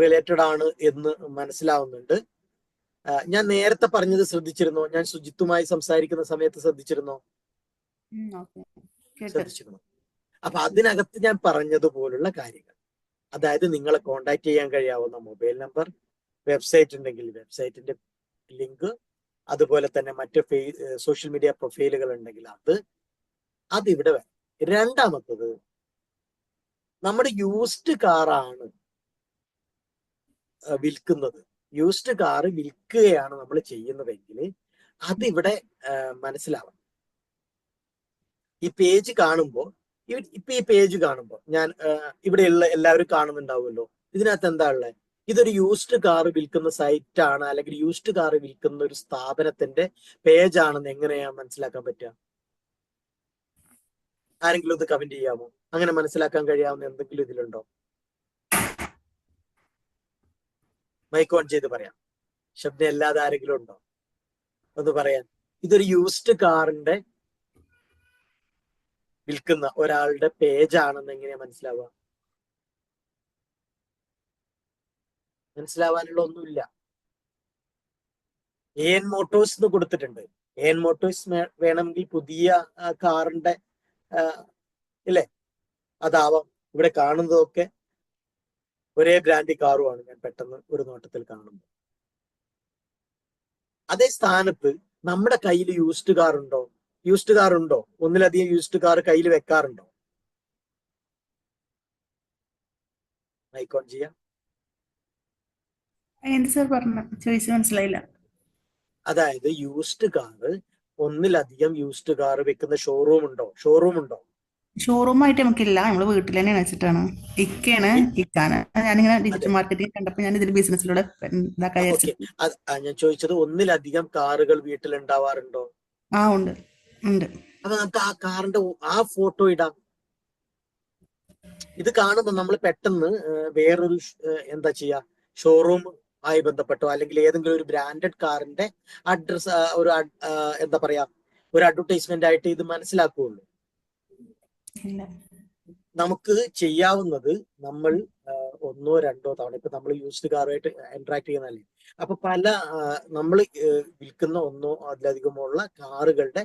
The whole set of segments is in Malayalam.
റിലേറ്റഡ് ആണ് എന്ന് മനസ്സിലാവുന്നുണ്ട്. ഞാൻ നേരത്തെ പറഞ്ഞത് ശ്രദ്ധിച്ചിരുന്നോ? ഞാൻ സുജിത്തുമായി സംസാരിക്കുന്ന സമയത്ത് ശ്രദ്ധിച്ചിരുന്നോ? ശ്രദ്ധിച്ചിരുന്നു. അപ്പൊ അതിനകത്ത് ഞാൻ പറഞ്ഞതുപോലുള്ള കാര്യങ്ങൾ, അതായത് നിങ്ങളെ കോണ്ടാക്ട് ചെയ്യാൻ കഴിയാവുന്ന മൊബൈൽ നമ്പർ, വെബ്സൈറ്റ് ഉണ്ടെങ്കിൽ വെബ്സൈറ്റിന്റെ ലിങ്ക്, അതുപോലെ തന്നെ മറ്റ് സോഷ്യൽ മീഡിയ പ്രൊഫൈലുകൾ ഉണ്ടെങ്കിൽ അതിവിടെ വരും. രണ്ടാമത്തത്, നമ്മുടെ യൂസ്ഡ് കാറാണ് വിൽക്കുന്നത്, യൂസ്ഡ് കാർ വിൽക്കുകയാണ് നമ്മൾ ചെയ്യുന്നതെങ്കിൽ അതിവിടെ മനസ്സിലാവണം. ഈ പേജ് കാണുമ്പോൾ, ഈ പേജ് കാണുമ്പോൾ ഞാൻ ഇവിടെയുള്ള എല്ലാവരും കാണുന്നുണ്ടാവുമല്ലോ, ഇതിനകത്ത് എന്താ ഉള്ളത്? ഇതൊരു യൂസ്ഡ് കാർ വിൽക്കുന്ന സൈറ്റ് ആണ്, അല്ലെങ്കിൽ യൂസ്ഡ് കാർ വിൽക്കുന്ന ഒരു സ്ഥാപനത്തിന്റെ പേജ് ആണെന്ന് എങ്ങനെയാ മനസ്സിലാക്കാൻ പറ്റുക? ആരെങ്കിലും ഒന്ന് കമന്റ് ചെയ്യാമോ? അങ്ങനെ മനസ്സിലാക്കാൻ കഴിയാവുന്ന എന്തെങ്കിലും ഇതിലുണ്ടോ? മൈക്ക് ഓൺ ചെയ്ത് പറയാം. ശബ്ദം അല്ലാതെ ആരെങ്കിലും ഉണ്ടോ ഒന്ന് പറയാൻ? ഇതൊരു യൂസ്ഡ് കാറിന്റെ വിൽക്കുന്ന ഒരാളുടെ പേജ് ആണെന്ന് എങ്ങനെയാ മനസ്സിലാവുക? മനസ്സിലാവാനുള്ള ഒന്നുമില്ല. എൻ മോട്ടോഴ്സ് എന്ന് കൊടുത്തിട്ടുണ്ട്. എൻ മോട്ടോഴ്സ് വേണമെങ്കിൽ പുതിയ കാറിന്റെ ഇല്ലേ, അതാവാം. ഇവിടെ കാണുന്നതൊക്കെ ഒരേ ബ്രാൻഡ് കാറുമാണ് ഞാൻ പെട്ടെന്ന് ഒരു നോട്ടത്തിൽ കാണുന്നത്. അതേ സ്ഥാനത്ത് നമ്മുടെ കയ്യിൽ യൂസ്ഡ് കാർ ഉണ്ടോ? യൂസ്ഡ് കാർ ഉണ്ടോ? ഒന്നിലധികം യൂസ്ഡ് കാർ കയ്യിൽ വെക്കാറുണ്ടോ? മൈക്ക് ഓൺ ചെയ്യാം. മനസ്സിലായില്ല. അതായത് യൂസ്ഡ് കാർ, ഒന്നിലധികം യൂസ്ഡ് കാർ വെക്കുന്ന ഷോറൂം ഉണ്ടോ? ഷോറൂം ആയിട്ട് നമുക്കില്ല, നമ്മള് വീട്ടിൽ തന്നെ വെച്ചിട്ടാണ്. ഇക്കാണ് ഞാനിങ്ങനെ ഡിജിറ്റൽ മാർക്കറ്റിംഗ് കണ്ടപ്പോ ഞാൻ ഇതിൽ ബിസിനസ്സിലൂടെ ഞാൻ ചോദിച്ചത്, ഒന്നിലധികം കാറുകൾ വീട്ടിൽ ഉണ്ടാവാറുണ്ടോ? ഉണ്ട്. അപ്പൊ നമുക്ക് ആ കാറിന്റെ ആ ഫോട്ടോ ഇടാം. ഇത് കാണുമ്പോൾ നമ്മൾ പെട്ടെന്ന് വേറൊരു എന്താ ചെയ്യാ, ഷോറൂം ആയി ബന്ധപ്പെട്ടോ അല്ലെങ്കിൽ ഏതെങ്കിലും ഒരു ബ്രാൻഡഡ് കാറിന്റെ അഡ്രസ്, ഒരു എന്താ പറയാ, ഒരു അഡ്വർടൈസ്മെന്റ് ആയിട്ട് ഇത് മനസ്സിലാക്കുകയുള്ളൂ. നമുക്ക് ചെയ്യാവുന്നത്, നമ്മൾ ഒന്നോ രണ്ടോ തവണ, ഇപ്പൊ നമ്മൾ യൂസ്ഡ് കാറുമായിട്ട് ഇന്ററാക്ട് ചെയ്യുന്നതല്ലേ, അപ്പൊ നമ്മൾ വിൽക്കുന്ന ഒന്നോ അതിലധികമോ ഉള്ള കാറുകളുടെ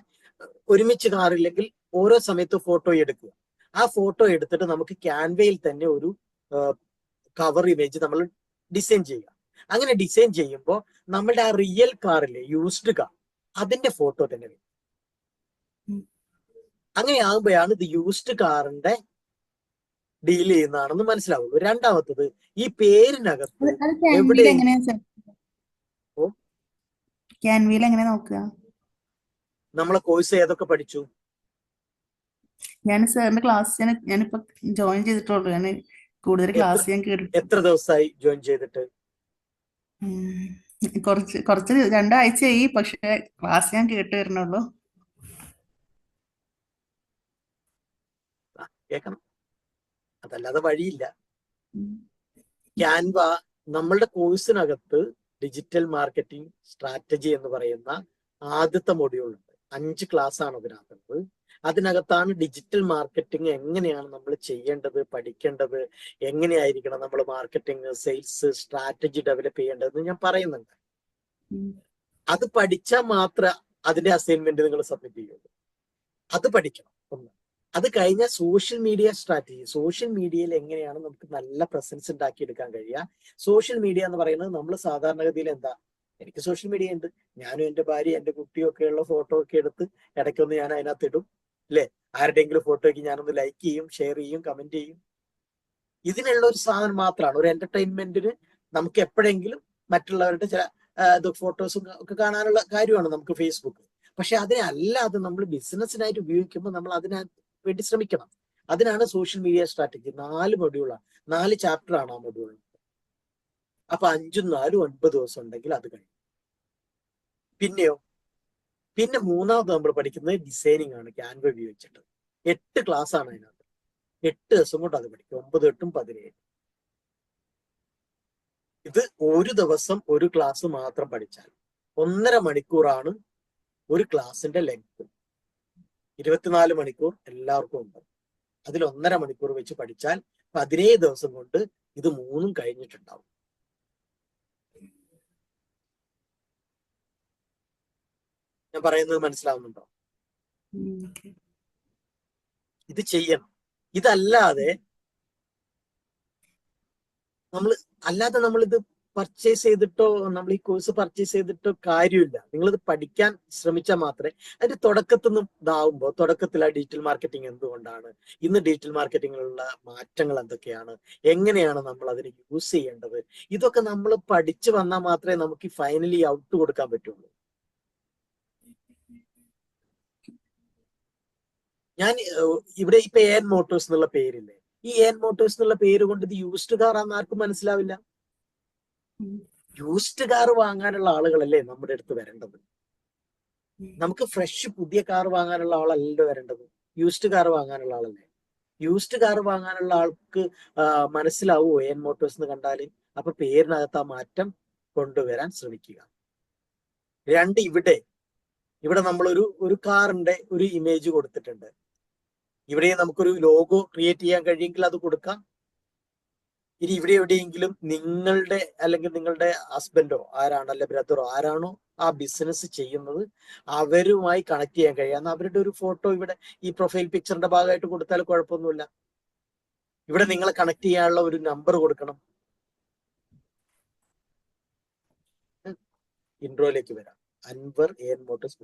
ഒരുമിച്ച് കാറില്ലെങ്കിൽ ഓരോ സമയത്ത് ഫോട്ടോ എടുക്കുക. ആ ഫോട്ടോ എടുത്തിട്ട് നമുക്ക് ക്യാൻവയിൽ തന്നെ ഒരു കവർ ഇമേജ് നമ്മൾ ഡിസൈൻ ചെയ്യുക. അങ്ങനെ ഡിസൈൻ ചെയ്യുമ്പോൾ നമ്മളുടെ ആ റിയൽ കാറിലെ യൂസ്ഡ് കാർ അതിന്റെ ഫോട്ടോ തന്നെ വരും. അങ്ങനെ ആകുമ്പോഴാണ് ഇത് യൂസ്ഡ് കാറിന്റെ ഡീൽ ചെയ്യുന്നതാണെന്ന് മനസ്സിലാവുള്ളൂ. രണ്ടാമത്തത്, ഈ പേരിനകത്ത് എവിടെ നമ്മളെ കോഴ്സ് ഏതൊക്കെ പഠിച്ചു? ഞാൻ സാറിന്റെ ക്ലാസ് ഞാനിപ്പോ ജോയിൻ ചെയ്തിട്ടുള്ളൂ. ഞാൻ കൂടുതൽ ക്ലാസ് ഞാൻ കേട്ടു. എത്ര ദിവസമായി ജോയിൻ ചെയ്തിട്ട്? കുറച്ച് 2 ആഴ്ചയായി, പക്ഷെ ക്ലാസ് ഞാൻ കേട്ട് വരണുള്ളൂ. കേൾക്കണം, അതല്ലാതെ വഴിയില്ല. ക്യാൻവ നമ്മളുടെ കോഴ്സിനകത്ത് ഡിജിറ്റൽ മാർക്കറ്റിംഗ് സ്ട്രാറ്റജി എന്ന് പറയുന്ന ആദ്യത്തെ മൊഡ്യൂൾ ഉണ്ട്. 5 ക്ലാസ് ആണ് അതിനകത്തുള്ളത്. അതിനകത്താണ് ഡിജിറ്റൽ മാർക്കറ്റിംഗ് എങ്ങനെയാണ് നമ്മൾ ചെയ്യേണ്ടത്, പഠിക്കേണ്ടത്, എങ്ങനെയായിരിക്കണം നമ്മൾ മാർക്കറ്റിംഗ്, സെയിൽസ് സ്ട്രാറ്റജി ഡെവലപ്പ് ചെയ്യേണ്ടതെന്ന് ഞാൻ പറയുന്നുണ്ട്. അത് പഠിച്ചാൽ മാത്രമേ അതിന്റെ അസൈൻമെന്റ് നിങ്ങൾ സബ്മിറ്റ് ചെയ്യുള്ളൂ. അത് പഠിക്കണം ഒന്ന്. അത് കഴിഞ്ഞ സോഷ്യൽ മീഡിയ സ്ട്രാറ്റജി, സോഷ്യൽ മീഡിയയിൽ എങ്ങനെയാണ് നമുക്ക് നല്ല പ്രസൻസ് ഉണ്ടാക്കിയെടുക്കാൻ കഴിയുക. സോഷ്യൽ മീഡിയ എന്ന് പറയുന്നത് നമ്മൾ സാധാരണഗതിയിൽ എന്താ, എനിക്ക് സോഷ്യൽ മീഡിയ ഉണ്ട്, ഞാനും എൻ്റെ ഭാര്യ എൻ്റെ കുട്ടിയൊക്കെയുള്ള ഫോട്ടോ ഒക്കെ എടുത്ത് ഇടയ്ക്കൊന്ന് ഞാൻ അതിനകത്ത് ഇടും, അല്ലെ? ആരുടെയെങ്കിലും ഫോട്ടോയ്ക്ക് ഞാനൊന്ന് ലൈക്ക് ചെയ്യും, ഷെയർ ചെയ്യും, കമന്റ് ചെയ്യും. ഇതിനുള്ള ഒരു സാധനം മാത്രമാണ്, ഒരു എന്റർടൈൻമെന്റിന്. നമുക്ക് എപ്പോഴെങ്കിലും മറ്റുള്ളവരുടെ ചില ഫോട്ടോസും ഒക്കെ കാണാനുള്ള കാര്യമാണ് നമുക്ക് ഫേസ്ബുക്ക്. പക്ഷെ അതിനെ അല്ലാതെ നമ്മൾ ബിസിനസ്സിനായിട്ട് ഉപയോഗിക്കുമ്പോൾ നമ്മൾ അതിനകത്ത് വേണ്ടി ശ്രമിക്കണം. അതിനാണ് സോഷ്യൽ മീഡിയ സ്ട്രാറ്റജി. 4 മൊഡ്യൂളാണ്, 4 ചാപ്റ്റർ ആണ് ആ മൊഡ്യൂൾ. അപ്പൊ 5ഉം 4ഉം 9 ദിവസം ഉണ്ടെങ്കിൽ അത് കഴിയും. പിന്നെ മൂന്നാമത് നമ്മൾ പഠിക്കുന്നത് ഡിസൈനിങ് ആണ്, ക്യാൻവ ഉപയോഗിച്ചിട്ട്. 8 ക്ലാസ് ആണ് അതിനകത്ത്. 8 ദിവസം കൊണ്ട് അത് പഠിക്കും, 9, 8, 17. ഇത് ഒരു ദിവസം ഒരു ക്ലാസ് മാത്രം പഠിച്ചാൽ 1.5 മണിക്കൂറാണ് ഒരു ക്ലാസിന്റെ ലെങ്ത്. 24 മണിക്കൂർ എല്ലാവർക്കും ഉണ്ട്. അതിൽ 1.5 മണിക്കൂർ വെച്ച് പഠിച്ചാൽ 17 ദിവസം കൊണ്ട് ഇത് 3 കഴിഞ്ഞിട്ടുണ്ടാവും. ഞാൻ പറയുന്നത് മനസ്സിലാവുന്നുണ്ടോ? ഇത് ചെയ്യണം. ഇതല്ലാതെ നമ്മൾ ഇത് പർച്ചേസ് ചെയ്തിട്ടോ, നമ്മൾ ഈ കോഴ്സ് പർച്ചേസ് ചെയ്തിട്ടോ കാര്യമില്ല. നിങ്ങളിത് പഠിക്കാൻ ശ്രമിച്ചാൽ മാത്രമേ അതിന്റെ തുടക്കത്തിൽ നിന്നും ഇതാവുമ്പോൾ, തുടക്കത്തിൽ ആ ഡിജിറ്റൽ മാർക്കറ്റിംഗ് എന്തുകൊണ്ടാണ്, ഇന്ന് ഡിജിറ്റൽ മാർക്കറ്റിങ്ങിലുള്ള മാറ്റങ്ങൾ എന്തൊക്കെയാണ്, എങ്ങനെയാണ് നമ്മൾ അതിനെ യൂസ് ചെയ്യേണ്ടത്, ഇതൊക്കെ നമ്മൾ പഠിച്ചു വന്നാൽ മാത്രമേ നമുക്ക് ഫൈനലി ഔട്ട് കൊടുക്കാൻ പറ്റുള്ളൂ. ഞാൻ ഇവിടെ ഇപ്പൊ എൻ മോട്ടോഴ്സ് എന്നുള്ള പേരില്ലേ, ഈ എൻ മോട്ടോഴ്സ് എന്നുള്ള പേര് കൊണ്ട് ഇത് യൂസ്ഡ് കാർ ആണെന്ന് ആർക്കും മനസ്സിലാവില്ല. യൂസ്ഡ് കാർ വാങ്ങാനുള്ള ആളുകളല്ലേ നമ്മുടെ അടുത്ത് വരേണ്ടത്. നമുക്ക് ഫ്രഷ് പുതിയ കാർ വാങ്ങാനുള്ള ആളല്ലല്ലോ വരേണ്ടത്, യൂസ്ഡ് കാർ വാങ്ങാനുള്ള ആളല്ലേ. യൂസ്ഡ് കാർ വാങ്ങാനുള്ള ആൾക്ക് മനസ്സിലാവുമോ എൻ മോട്ടോഴ്സ് എന്ന് കണ്ടാല്? അപ്പൊ പേരിനകത്ത് ആ മാറ്റം കൊണ്ടുവരാൻ ശ്രമിക്കുക. 2, ഇവിടെ നമ്മളൊരു കാറിന്റെ ഒരു ഇമേജ് കൊടുത്തിട്ടുണ്ട്. ഇവിടെ നമുക്കൊരു ലോഗോ ക്രിയേറ്റ് ചെയ്യാൻ കഴിയുമെങ്കിൽ അത് കൊടുക്കാം. ഇനി ഇവിടെ എവിടെയെങ്കിലും നിങ്ങളുടെ അല്ലെങ്കിൽ നിങ്ങളുടെ ഹസ്ബൻഡോ ആരാണോ, അല്ലെ ബ്രദറോ ആരാണോ ആ ബിസിനസ് ചെയ്യുന്നത് അവരുമായി കണക്ട് ചെയ്യാൻ കഴിയാന്ന് അവരുടെ ഒരു ഫോട്ടോ ഇവിടെ ഈ പ്രൊഫൈൽ പിക്ചറിന്റെ ഭാഗമായിട്ട് കൊടുത്താൽ കുഴപ്പമൊന്നുമില്ല. ഇവിടെ നിങ്ങളെ കണക്ട് ചെയ്യാനുള്ള ഒരു നമ്പർ കൊടുക്കണം. ഇൻട്രോയിലേക്ക് വരാം. Anwar N Motors.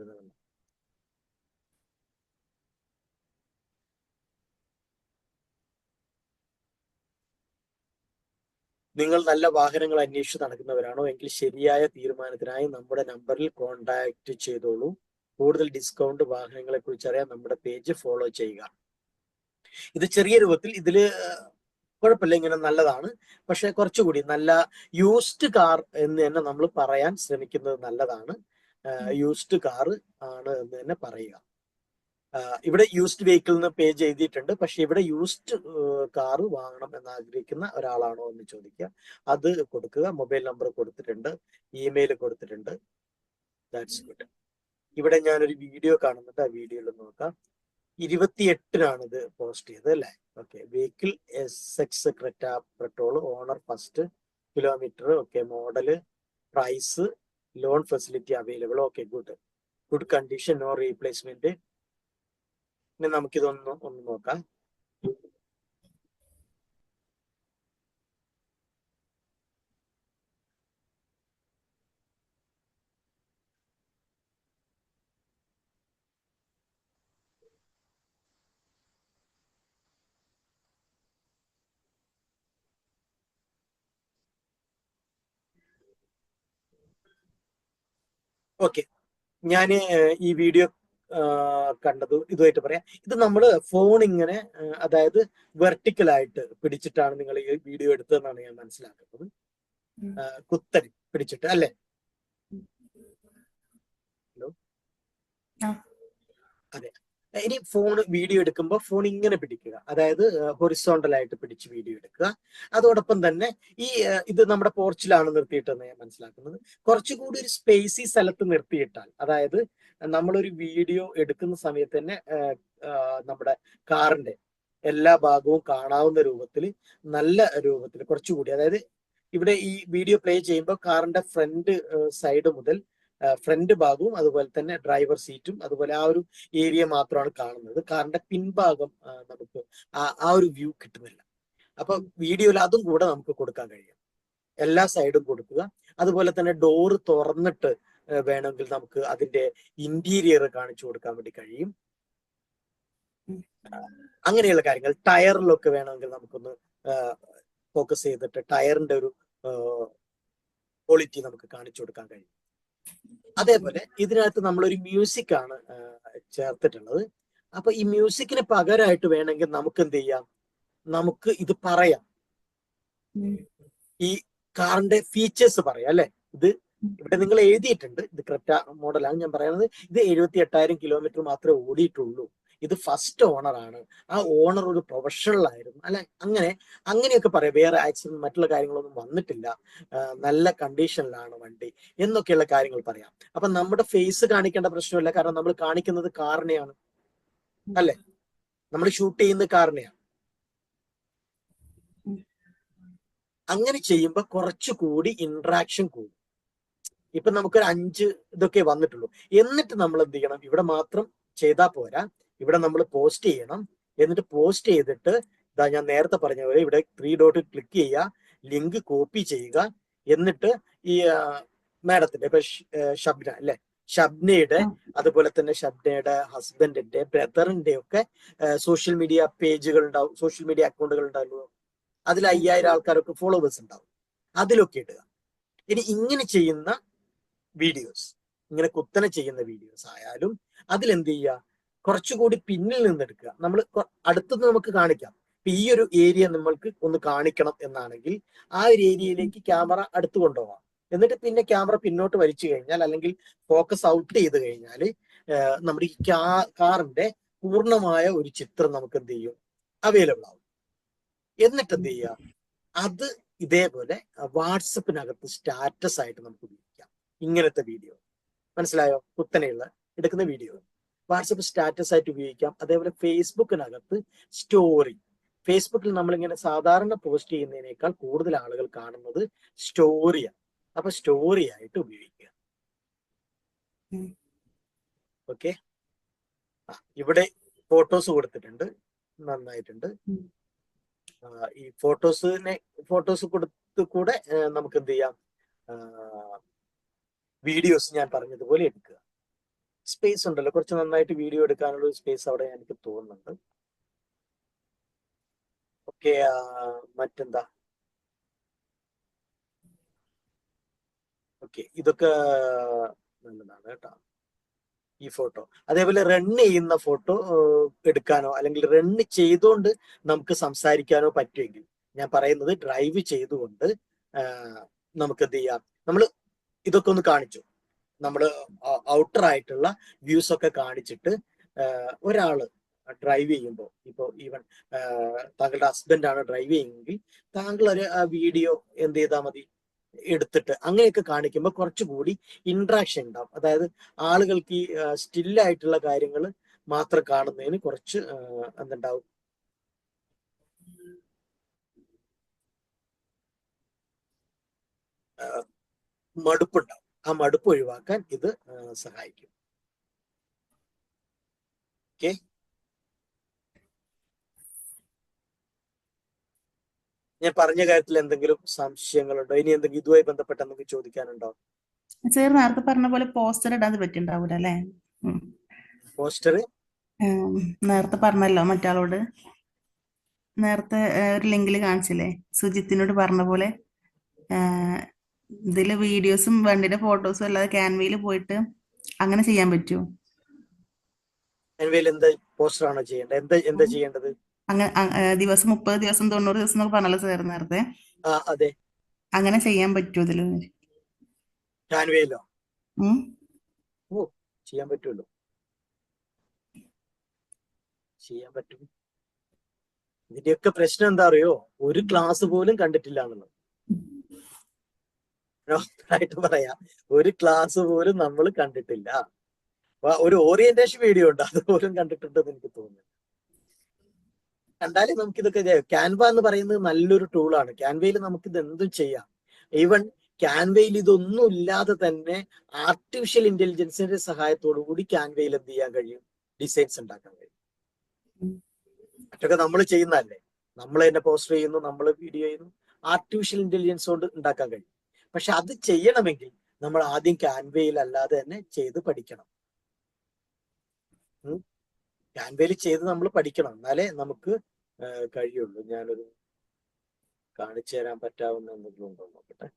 നിങ്ങൾ നല്ല വാഹനങ്ങൾ അന്വേഷിച്ച് നടക്കുന്നവരാണോ എങ്കിൽ ശരിയായ തീരുമാനത്തിനായി നമ്മുടെ നമ്പറിൽ കോൺടാക്ട് ചെയ്തോളൂ. കൂടുതൽ ഡിസ്കൗണ്ട് വാഹനങ്ങളെ കുറിച്ച് അറിയാൻ നമ്മുടെ പേജ് ഫോളോ ചെയ്യുക. ഇത് ചെറിയ രൂപത്തിൽ ഇതില് കുഴപ്പമില്ല, ഇങ്ങനെ നല്ലതാണ്. പക്ഷെ കുറച്ചുകൂടി നല്ല യൂസ്ഡ് കാർ എന്ന് തന്നെ നമ്മൾ പറയാൻ ശ്രമിക്കുന്നത് നല്ലതാണ്. യൂസ്ഡ് കാർ ആണ് എന്ന് തന്നെ പറയുക. ഇവിടെ യൂസ്ഡ് വെഹിക്കിൾ എന്ന് പേജ് എഴുതിയിട്ടുണ്ട്, പക്ഷെ ഇവിടെ യൂസ്ഡ് കാർ വാങ്ങണം എന്ന് ആഗ്രഹിക്കുന്ന ഒരാളാണോ എന്ന് ചോദിക്കുക. അത് കൊടുക്കുക. മൊബൈൽ നമ്പർ കൊടുത്തിട്ടുണ്ട്, ഇമെയിൽ കൊടുത്തിട്ടുണ്ട്. That's good. ഇവിടെ ഞാനൊരു വീഡിയോ കാണുന്നുണ്ട്, ആ വീഡിയോയിൽ നോക്കാം. 28-നാണ് ഇത് പോസ്റ്റ് ചെയ്തത് അല്ലേ? Okay. Vehicle SX Creta petrol, owner first, kilometre, okay, model, price, loan facility available. Okay, good condition, no replacement. ഇനി നമുക്കിതൊന്ന് നോക്കാം. ഓക്കെ, ഞാൻ ഈ വീഡിയോ കണ്ടത് ഇതുമായിട്ട് പറയാം. ഇത് നമ്മൾ ഫോൺ ഇങ്ങനെ അതായത് വെർട്ടിക്കലായിട്ട് പിടിച്ചിട്ടാണ് നിങ്ങൾ ഈ വീഡിയോ എടുത്തതെന്നാണ് ഞാൻ മനസ്സിലാക്കുന്നത്. കുത്തരി പിടിച്ചിട്ട് അല്ലേ? ഹലോ, അതെ. ഇനി ഫോൺ വീഡിയോ എടുക്കുമ്പോൾ ഫോൺ ഇങ്ങനെ പിടിക്കുക, അതായത് ഹൊറിസോണ്ടൽ ആയിട്ട് പിടിച്ച് വീഡിയോ എടുക്കുക. അതോടൊപ്പം തന്നെ ഇത് നമ്മുടെ പോർച്ചിലാണ് നിർത്തിയിട്ടെന്ന് ഞാൻ മനസ്സിലാക്കുന്നത്. കുറച്ചുകൂടി ഒരു സ്പേസി സ്ഥലത്ത് നിർത്തിയിട്ടാൽ, അതായത് നമ്മളൊരു വീഡിയോ എടുക്കുന്ന സമയത്ത് തന്നെ നമ്മുടെ കാറിന്റെ എല്ലാ ഭാഗവും കാണാവുന്ന രൂപത്തിൽ, നല്ല രൂപത്തിൽ കുറച്ചുകൂടി, അതായത് ഇവിടെ ഈ വീഡിയോ പ്ലേ ചെയ്യുമ്പോൾ കാറിന്റെ ഫ്രണ്ട് സൈഡ് മുതൽ ഫ്രണ്ട് ഭാഗവും അതുപോലെ തന്നെ ഡ്രൈവർ സീറ്റും അതുപോലെ ആ ഒരു ഏരിയ മാത്രമാണ് കാണുന്നത്. കാറിന്റെ പിൻഭാഗം നമുക്ക് ആ ഒരു വ്യൂ കിട്ടുന്നില്ല. അപ്പൊ വീഡിയോയിൽ അതും കൂടെ നമുക്ക് കൊടുക്കാൻ കഴിയും. എല്ലാ സൈഡും കൊടുക്കുക. അതുപോലെ തന്നെ ഡോറ് തുറന്നിട്ട് വേണമെങ്കിൽ നമുക്ക് അതിന്റെ ഇന്റീരിയർ കാണിച്ചു കൊടുക്കാൻ വേണ്ടി കഴിയും. അങ്ങനെയുള്ള കാര്യങ്ങൾ. ടയറിലൊക്കെ വേണമെങ്കിൽ നമുക്കൊന്ന് ഫോക്കസ് ചെയ്തിട്ട് ടയറിന്റെ ഒരു ക്വാളിറ്റി നമുക്ക് കാണിച്ചു കൊടുക്കാൻ കഴിയും. അതേപോലെ ഇതിനകത്ത് നമ്മളൊരു മ്യൂസിക് ആണ് ചേർത്തിട്ടുള്ളത്. അപ്പൊ ഈ മ്യൂസിക്കിന് പകരമായിട്ട് വേണമെങ്കിൽ നമുക്ക് എന്ത് ചെയ്യാം, നമുക്ക് ഇത് പറയാം, ഈ കാറിന്റെ ഫീച്ചേഴ്സ് പറയാം അല്ലെ? ഇത് ഇവിടെ നിങ്ങൾ എഴുതിയിട്ടുണ്ട്, ഇത് ക്രെറ്റ മോഡലാണ് ഞാൻ പറയുന്നത്. ഇത് 78,000 കിലോമീറ്റർ മാത്രമേ ഓടിയിട്ടുള്ളൂ. ഇത് ഫസ്റ്റ് ഓണറാണ്. ആ ഓണർ ഒരു പ്രൊഫഷണൽ ആയിരുന്നു അല്ലെ? അങ്ങനെയൊക്കെ പറയാം. വേറെ ആക്സിഡന്റ് മറ്റുള്ള കാര്യങ്ങളൊന്നും വന്നിട്ടില്ല, നല്ല കണ്ടീഷനിലാണ് വണ്ടി എന്നൊക്കെയുള്ള കാര്യങ്ങൾ പറയാം. അപ്പൊ നമ്മുടെ ഫേസ് കാണിക്കേണ്ട പ്രശ്നമില്ല, കാരണം നമ്മൾ കാണിക്കുന്നത് കാറിനെയാണ് അല്ലെ? നമ്മൾ ഷൂട്ട് ചെയ്യുന്ന കാറിനെയാണ്. അങ്ങനെ ചെയ്യുമ്പോൾ കുറച്ചുകൂടി ഇന്ററാക്ഷൻ കൂടും. ഇപ്പൊ നമുക്കൊരു 5 ഇതൊക്കെ വന്നിട്ടുള്ളൂ. എന്നിട്ട് നമ്മൾ എന്ത് ചെയ്യണം? ഇവിടെ മാത്രം ചെയ്താൽ പോരാ, ഇവിടെ നമ്മൾ പോസ്റ്റ് ചെയ്യണം. എന്നിട്ട് പോസ്റ്റ് ചെയ്തിട്ട് ഇതാ ഞാൻ നേരത്തെ പറഞ്ഞ പോലെ ഇവിടെ 3 ഡോട്ട് ക്ലിക്ക് ചെയ്യുക, ലിങ്ക് കോപ്പി ചെയ്യുക. എന്നിട്ട് ഈ മാഡത്തിന്റെ ഇപ്പൊ ഷബ്ന അല്ലെ, ഷബ്നയുടെ അതുപോലെ തന്നെ ഷബ്നയുടെ ഹസ്ബൻഡിന്റെ ബ്രദറിന്റെ ഒക്കെ സോഷ്യൽ മീഡിയ പേജുകൾ ഉണ്ടാവും, സോഷ്യൽ മീഡിയ അക്കൗണ്ടുകൾ ഉണ്ടാവുമല്ലോ. അതിൽ 5000 ആൾക്കാരൊക്കെ ഫോളോവേഴ്സ് ഉണ്ടാവും. അതിലൊക്കെ ഇടുക. ഇനി ഇങ്ങനെ ചെയ്യുന്ന വീഡിയോസ്, ഇങ്ങനെ കുത്തനെ ചെയ്യുന്ന വീഡിയോസ് ആയാലും അതിലെന്ത് ചെയ്യുക? കുറച്ചുകൂടി പിന്നിൽ നിന്നെടുക്കുക. നമ്മൾ അടുത്തത് നമുക്ക് കാണിക്കാം. ഇപ്പൊ ഈ ഒരു ഏരിയ നമ്മൾക്ക് ഒന്ന് കാണിക്കണം എന്നാണെങ്കിൽ ആ ഒരു ഏരിയയിലേക്ക് ക്യാമറ അടുത്ത് കൊണ്ടുപോകാം. എന്നിട്ട് പിന്നെ ക്യാമറ പിന്നോട്ട് വലിച്ചു കഴിഞ്ഞാൽ, അല്ലെങ്കിൽ ഫോക്കസ് ഔട്ട് ചെയ്ത് കഴിഞ്ഞാൽ നമ്മുടെ ഈ കാറിന്റെ പൂർണ്ണമായ ഒരു ചിത്രം നമുക്ക് എന്ത് ചെയ്യും? അവൈലബിൾ ആവും. എന്നിട്ട് എന്ത് ചെയ്യുക? അത് ഇതേപോലെ വാട്സപ്പിനകത്ത് സ്റ്റാറ്റസ് ആയിട്ട് നമുക്ക് ഉപയോഗിക്കാം. ഇങ്ങനത്തെ വീഡിയോ മനസ്സിലായോ? കുത്തനെയുള്ള എടുക്കുന്ന വീഡിയോ വാട്സപ്പ് സ്റ്റാറ്റസ് ആയിട്ട് ഉപയോഗിക്കാം. അതേപോലെ ഫേസ്ബുക്കിനകത്ത് സ്റ്റോറി. ഫേസ്ബുക്കിൽ നമ്മളിങ്ങനെ സാധാരണ പോസ്റ്റ് ചെയ്യുന്നതിനേക്കാൾ കൂടുതൽ ആളുകൾ കാണുന്നത് സ്റ്റോറിയാണ്. അപ്പൊ സ്റ്റോറി ആയിട്ട് ഉപയോഗിക്കുക. ഓക്കെ, ഇവിടെ ഫോട്ടോസ് കൊടുത്തിട്ടുണ്ട്, നന്നായിട്ടുണ്ട്. ഈ ഫോട്ടോസ് കൊടുത്ത് കൂടെ നമുക്ക് എന്ത് ചെയ്യാം? വീഡിയോസ് ഞാൻ പറഞ്ഞതുപോലെ എടുക്കുക. സ്പേസ് ഉണ്ടല്ലോ, കുറച്ച് നന്നായിട്ട് വീഡിയോ എടുക്കാനുള്ള സ്പേസ് അവിടെ എനിക്ക് തോന്നുന്നുണ്ട്. ഓക്കെ, മറ്റെന്താ? ഓക്കെ, ഇതൊക്കെ നല്ലതാണ് കേട്ടോ, ഈ ഫോട്ടോ. അതേപോലെ റൺ ചെയ്യുന്ന ഫോട്ടോ എടുക്കാനോ അല്ലെങ്കിൽ റൺ ചെയ്തുകൊണ്ട് നമുക്ക് സംസാരിക്കാനോ പറ്റുമെങ്കിൽ, ഞാൻ പറയുന്നത് ഡ്രൈവ് ചെയ്തുകൊണ്ട് നമുക്ക് എന്ത് ചെയ്യാം? നമ്മൾ ഇതൊക്കെ ഒന്ന് കാണിച്ചു, നമ്മൾ ഔട്ടർ ആയിട്ടുള്ള വ്യൂസ് ഒക്കെ കാണിച്ചിട്ട് ഒരാള് ഡ്രൈവ് ചെയ്യുമ്പോൾ, ഇപ്പോൾ ഈവൻ താങ്കളുടെ ഹസ്ബൻഡ് ആണ് ഡ്രൈവ് ചെയ്യുമെങ്കിൽ താങ്കൾ ഒരു വീഡിയോ എന്ത് ചെയ്താൽ മതി? എടുത്തിട്ട് അങ്ങനെയൊക്കെ കാണിക്കുമ്പോൾ കുറച്ചുകൂടി ഇന്ററാക്ഷൻ ഉണ്ടാവും. അതായത് ആളുകൾക്ക് ഈ സ്റ്റില്ലായിട്ടുള്ള കാര്യങ്ങൾ മാത്രം കാണുന്നതിന് കുറച്ച് എന്തുണ്ടാവും? മടുപ്പുണ്ടാവും. ആ മടുപ്പ് ഒഴിവാക്കാൻ ഇത് സഹായിക്കും. ഓക്കെ, ഞാൻ പറഞ്ഞ കാര്യത്തിൽ എന്തെങ്കിലും സംശയങ്ങളുണ്ടോ? ഇനി എന്തെങ്കിലും ഇതുമായി ബന്ധപ്പെട്ട് എന്തെങ്കിലും ചോദിക്കാനുണ്ടോ? സാർ നേരത്തെ പറഞ്ഞ പോലെ പോസ്റ്റർ ഇടാൻ പറ്റിണ്ടാവൂല അല്ലേ? പോസ്റ്റർ നേരത്തെ പറഞ്ഞല്ലോ മറ്റാളോട്, നേരത്തെ ഒരു ലിങ്കിൽ കാണിച്ചില്ലേ, സുജിത്തിനോട് പറഞ്ഞ പോലെ ഇതില് വീഡിയോസും വണ്ടിയുടെ ഫോട്ടോസും അല്ലാതെ ക്യാൻവയിൽ പോയിട്ട് അങ്ങനെ ചെയ്യാൻ പറ്റുമോ? ക്യാൻവയിൽ എന്താ പോസ്റ്റർ ആണോ ചെയ്യേണ്ടത്? എന്താ ചെയ്യേണ്ടത്? അങ്ങനെ ദിവസം 30 ദിവസം 90 ദിവസം എന്നൊക്കെ പറഞ്ഞല്ലോ സാർ നേരത്തെ. അതെ, അങ്ങനെ ചെയ്യാൻ പറ്റുമോ ഇതില്? ക്യാൻവയിലോ? ഓ, ചെയ്യാൻ പറ്റുമല്ലോ, ചെയ്യാൻ പറ്റും. ഇതിന്റെയൊക്കെ പ്രശ്നം എന്താ അറിയോ? ഒരു ക്ലാസ് പോലും കണ്ടിട്ടില്ല എന്നുള്ളത്. ആയിട്ട് പറയാം, ഒരു ക്ലാസ് പോലും നമ്മൾ കണ്ടിട്ടില്ല. ഒരു ഓറിയന്റേഷൻ വീഡിയോ ഉണ്ട്, അതുപോലും കണ്ടിട്ടുണ്ടെന്ന് എനിക്ക് തോന്നുന്നു. കണ്ടാലേ നമുക്ക് ഇതൊക്കെ ക്യാൻവ എന്ന് പറയുന്നത് നല്ലൊരു ടൂളാണ്. ക്യാൻവയിൽ നമുക്ക് ഇത് എന്തും ചെയ്യാം. ഈവൻ ക്യാൻവയിൽ ഇതൊന്നും ഇല്ലാതെ തന്നെ ആർട്ടിഫിഷ്യൽ ഇന്റലിജൻസിന്റെ സഹായത്തോടു കൂടി ക്യാൻവയിൽ എന്ത് ചെയ്യാൻ കഴിയും? ഡിസൈൻസ് ഉണ്ടാക്കാൻ കഴിയും. മറ്റൊക്കെ നമ്മൾ ചെയ്യുന്നതല്ലേ, നമ്മൾ തന്നെ പോസ്റ്റർ ചെയ്യുന്നു, നമ്മൾ വീഡിയോ ചെയ്യുന്നു. ആർട്ടിഫിഷ്യൽ ഇന്റലിജൻസ് കൊണ്ട് ഉണ്ടാക്കാൻ കഴിയും. പക്ഷെ അത് ചെയ്യണമെങ്കിൽ നമ്മൾ ആദ്യം ക്യാൻവയിൽ അല്ലാതെ തന്നെ ചെയ്ത് പഠിക്കണം. ക്യാൻവയിൽ ചെയ്ത് നമ്മൾ പഠിക്കണം, എന്നാലേ നമുക്ക് കഴിയുള്ളൂ. ഞാനൊരു കാണിച്ചു തരാൻ പറ്റാവുന്ന എന്തെങ്കിലും ഉണ്ടോ നോക്കട്ടെ.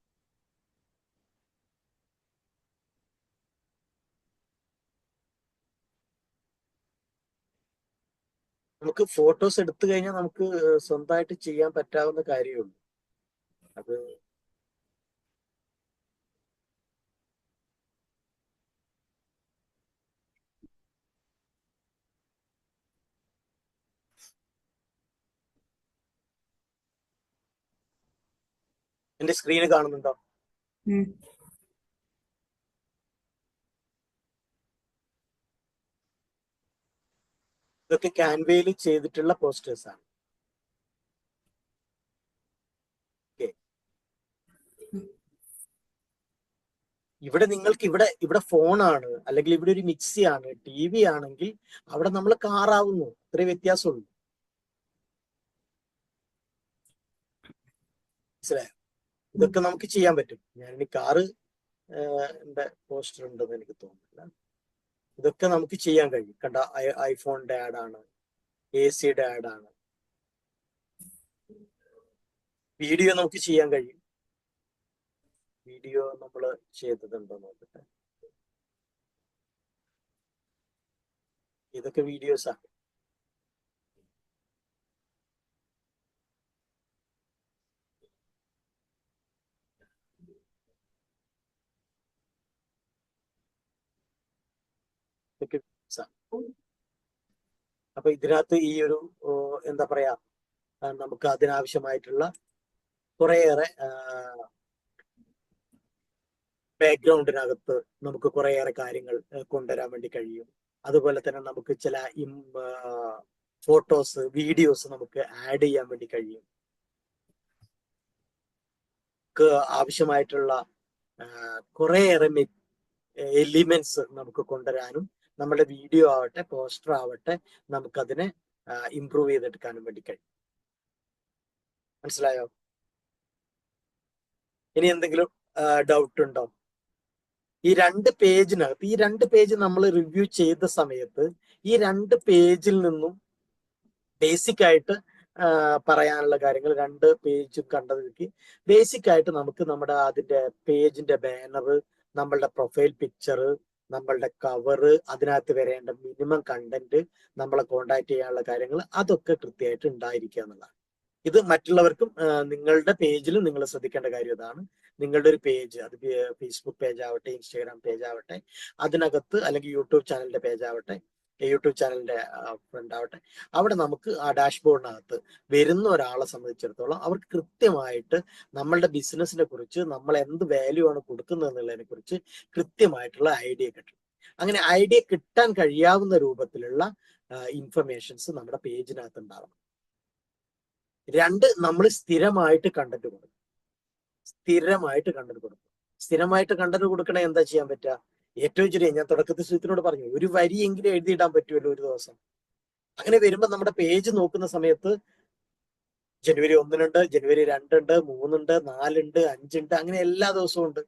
നമുക്ക് ഫോട്ടോസ് എടുത്തു കഴിഞ്ഞാൽ നമുക്ക് സ്വന്തമായിട്ട് ചെയ്യാൻ പറ്റാവുന്ന കാര്യമുള്ളൂ. അത് എന്റെ സ്ക്രീന് കാണുന്നുണ്ടോ? ഇതൊക്കെ ക്യാൻവയിൽ ചെയ്തിട്ടുള്ള പോസ്റ്റേഴ്സ് ആണ്. ഓക്കെ, ഇവിടെ നിങ്ങൾക്ക് ഇവിടെ ഫോണാണ്, അല്ലെങ്കിൽ ഇവിടെ ഒരു മിക്സി ആണ്, TV ഇവിടെ ഫോണാണ്, അല്ലെങ്കിൽ ഇവിടെ ഒരു മിക്സി ആണ്, TV ആണെങ്കിൽ അവിടെ നമ്മൾ കാറാവുന്നു. ഇത്രേ വ്യത്യാസമുള്ളൂ. മനസ്സിലായോ? ഇതൊക്കെ നമുക്ക് ചെയ്യാൻ പറ്റും. ഞാനിനി കാറ് എന്റെ പോസ്റ്റർ ഉണ്ടെന്ന് എനിക്ക് തോന്നുന്നില്ല. ഇതൊക്കെ നമുക്ക് ചെയ്യാൻ കഴിയും. കണ്ട, ഐഫോണിന്റെ ആഡാണ്, AC-യുടെ ആഡാണ്. വീഡിയോ നമുക്ക് ചെയ്യാൻ കഴിയും. വീഡിയോ നമ്മൾ ചെയ്തതുണ്ടോ നോക്കട്ടെ. ഇതൊക്കെ വീഡിയോസാണ്. ഇതൊക്കെ അപ്പൊ ഇതിനകത്ത് ഈ ഒരു എന്താ പറയാ, നമുക്ക് അതിനാവശ്യമായിട്ടുള്ള കുറേയേറെ ബാക്ക്ഗ്രൗണ്ടിനകത്ത് നമുക്ക് കുറേയേറെ കാര്യങ്ങൾ കൊണ്ടുവരാൻ വേണ്ടി കഴിയും. അതുപോലെ തന്നെ നമുക്ക് ചില ഫോട്ടോസ്, വീഡിയോസ് നമുക്ക് ആഡ് ചെയ്യാൻ വേണ്ടി കഴിയും. ആവശ്യമായിട്ടുള്ള കുറേയേറെ എലിമെന്റ്സ് നമുക്ക് കൊണ്ടുവരാനും, നമ്മുടെ വീഡിയോ ആവട്ടെ, പോസ്റ്റർ ആവട്ടെ, നമുക്കതിനെ ഇംപ്രൂവ് ചെയ്തെടുക്കാനും വേണ്ടി കഴിയും. മനസ്സിലായോ? ഇനി എന്തെങ്കിലും ഡൗട്ട് ഉണ്ടോ? ഈ 2 പേജിനകത്ത്, ഈ 2 പേജ് നമ്മൾ റിവ്യൂ ചെയ്ത സമയത്ത് ഈ 2 പേജിൽ നിന്നും ബേസിക് ആയിട്ട് പറയാനുള്ള കാര്യങ്ങൾ 2 പേജും കണ്ടതിലേക്ക് ബേസിക് ആയിട്ട് നമുക്ക് നമ്മുടെ അതിന്റെ പേജിന്റെ ബാനർ, നമ്മളുടെ പ്രൊഫൈൽ പിക്ചർ, നമ്മളുടെ കവറ്, അതിനകത്ത് വരേണ്ട മിനിമം കണ്ടന്റ്, നമ്മളെ കോണ്ടാക്ട് ചെയ്യാനുള്ള കാര്യങ്ങൾ, അതൊക്കെ കൃത്യമായിട്ട് ഉണ്ടായിരിക്കുക എന്നുള്ളതാണ്. ഇത് മറ്റുള്ളവർക്കും നിങ്ങളുടെ പേജിൽ നിങ്ങൾ ശ്രദ്ധിക്കേണ്ട കാര്യം ഇതാണ്. നിങ്ങളുടെ ഒരു പേജ്, അത് ഫേസ്ബുക്ക് പേജ് ആവട്ടെ, ഇൻസ്റ്റാഗ്രാം പേജ് ആവട്ടെ, അതിനകത്ത്, അല്ലെങ്കിൽ യൂട്യൂബ് ചാനലിന്റെ പേജ് ആവട്ടെ, യൂട്യൂബ് ചാനലിന്റെ ഫ്രണ്ട് ആവട്ടെ, അവിടെ നമുക്ക് ആ ഡാഷ്ബോർഡിനകത്ത് വരുന്ന ഒരാളെ സംബന്ധിച്ചിടത്തോളം അവർക്ക് കൃത്യമായിട്ട് നമ്മളുടെ ബിസിനസിനെ കുറിച്ച്, നമ്മൾ എന്ത് വാല്യൂ ആണ് കൊടുക്കുന്നത് എന്നുള്ളതിനെ കുറിച്ച് കൃത്യമായിട്ടുള്ള ഐഡിയ കിട്ടും. അങ്ങനെ ഐഡിയ കിട്ടാൻ കഴിയാവുന്ന രൂപത്തിലുള്ള ഇൻഫർമേഷൻസ് നമ്മുടെ പേജിനകത്ത് ഉണ്ടാവണം. 2, നമ്മൾ സ്ഥിരമായിട്ട് കണ്ടന്റ് കൊടുക്കും. സ്ഥിരമായിട്ട് കണ്ടന്റ് കൊടുക്കണേ എന്താ ചെയ്യാൻ പറ്റുക? ഏറ്റവും ചെറിയ, ഞാൻ തുടക്കത്തിൽ സുഹൃത്തിനോട് പറഞ്ഞു, ഒരു വരിയെങ്കിലും എഴുതിയിടാൻ പറ്റുമല്ലോ ഒരു ദിവസം. അങ്ങനെ വരുമ്പോ നമ്മുടെ പേജ് നോക്കുന്ന സമയത്ത് ജനുവരി 1 ജനുവരി 2 3 4 5 അങ്ങനെ എല്ലാ ദിവസവും ഉണ്ട്.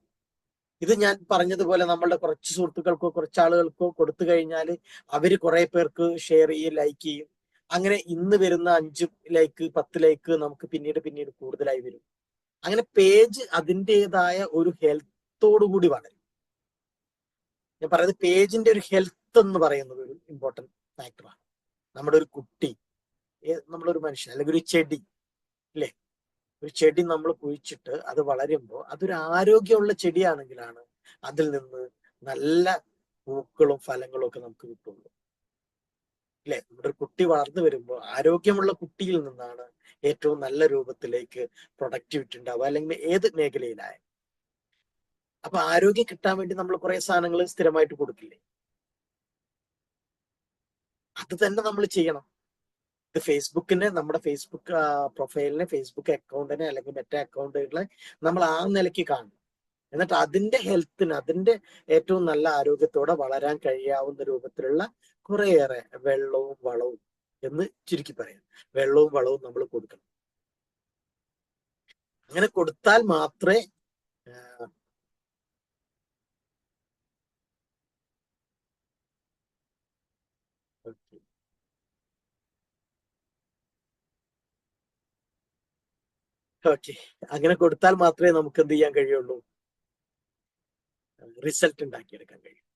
ഇത് ഞാൻ പറഞ്ഞതുപോലെ നമ്മളുടെ കുറച്ച് സുഹൃത്തുക്കൾക്കോ കുറച്ച് ആളുകൾക്കോ കൊടുത്തു കഴിഞ്ഞാൽ അവര് കുറെ പേർക്ക് ഷെയർ ചെയ്യും, ലൈക്ക് ചെയ്യും. അങ്ങനെ ഇന്ന് വരുന്ന 5 ലൈക്ക് 10 ലൈക്ക് നമുക്ക് പിന്നീട് കൂടുതലായി വരും. അങ്ങനെ പേജ് അതിൻ്റെതായ ഒരു ഹെൽത്തോടു കൂടി വളരും. ഞാൻ പറയുന്നത് പേജിന്റെ ഒരു ഹെൽത്ത് എന്ന് പറയുന്നത് ഒരു ഇമ്പോർട്ടൻറ്റ് ഫാക്ടറാണ്. നമ്മുടെ ഒരു കുട്ടി, നമ്മളൊരു മനുഷ്യൻ, അല്ലെങ്കിൽ ഒരു ചെടി അല്ലേ, ഒരു ചെടി നമ്മൾ കുഴിച്ചിട്ട് അത് വളരുമ്പോൾ അതൊരു ആരോഗ്യമുള്ള ചെടിയാണെങ്കിലാണ് അതിൽ നിന്ന് നല്ല പൂക്കളും ഫലങ്ങളും ഒക്കെ നമുക്ക് കിട്ടുള്ളൂ. അല്ലെ? നമ്മുടെ ഒരു കുട്ടി വളർന്നു വരുമ്പോൾ ആരോഗ്യമുള്ള കുട്ടിയിൽ നിന്നാണ് ഏറ്റവും നല്ല രൂപത്തിലേക്ക് പ്രൊഡക്ടിവിറ്റി ഉണ്ടാവുക, അല്ലെങ്കിൽ ഏത് മേഖലയിലായ. അപ്പൊ ആരോഗ്യം കിട്ടാൻ വേണ്ടി നമ്മൾ കുറെ സാധനങ്ങൾ സ്ഥിരമായിട്ട് കൊടുക്കില്ലേ? അത് തന്നെ നമ്മൾ ചെയ്യണം. ഇത് ഫേസ്ബുക്കിനെ, നമ്മുടെ ഫേസ്ബുക്ക് പ്രൊഫൈലിനെ, ഫേസ്ബുക്ക് അക്കൗണ്ടിനെ, അല്ലെങ്കിൽ മറ്റേ അക്കൗണ്ടുകളെ നമ്മൾ ആ നിലയ്ക്ക് കാണണം. എന്നിട്ട് അതിന്റെ ഹെൽത്തിന്, അതിന്റെ ഏറ്റവും നല്ല ആരോഗ്യത്തോടെ വളരാൻ കഴിയാവുന്ന രൂപത്തിലുള്ള കുറേയേറെ വെള്ളവും വളവും, എന്ന് ചുരുക്കി പറയാം, വെള്ളവും വളവും നമ്മൾ കൊടുക്കണം. അങ്ങനെ കൊടുത്താൽ മാത്രമേ ഓക്കെ, അങ്ങനെ കൊടുത്താൽ മാത്രമേ നമുക്ക് എന്ത് ചെയ്യാൻ കഴിയുള്ളൂ? റിസൾട്ട് ഉണ്ടാക്കിയെടുക്കാൻ കഴിയും.